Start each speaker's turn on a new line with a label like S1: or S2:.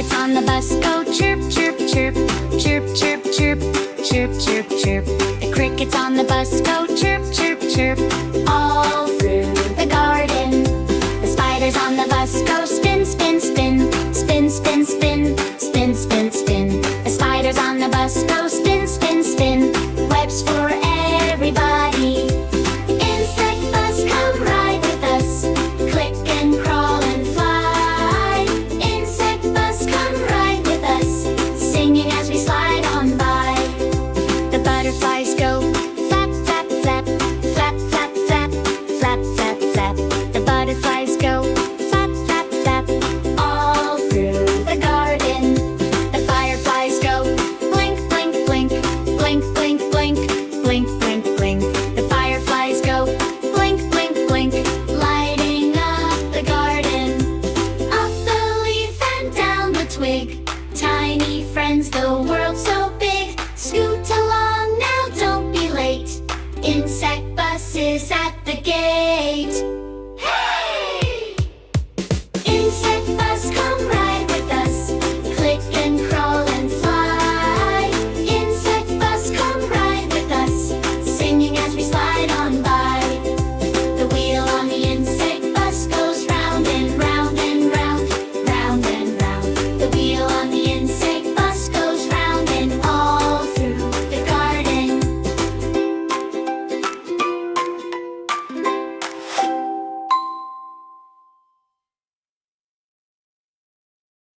S1: crickets on the bus go chirp, chirp, chirp, chirp, chirp, chirp, chirp, chirp, chirp. The crickets on the bus go chirp, chirp, chirp, all through the garden. The spiders on the bus go spin, spin, spin, spin, spin, spin, spin, spin, spin. The spiders on the bus go spin, spin, spin, webs for everybody. Insect bus, come ride with us, click and crawl and fly. Insect bus, come ride with us, singing as we slide on by. The butterflies go flap, flap, flap, flap, flap, flap, flap, flap, flap. The butterflies go flap, flap, flap, all through the garden. The fireflies go blink, blink, blink, blink, blink, blink, blink, blink, blink. The fireflies go blink, blink, blink, lighting up the garden. Up the leaf and down the twig, tiny friends, the world's so big. Scoot along now, don't be late. Insect bus is at the gate.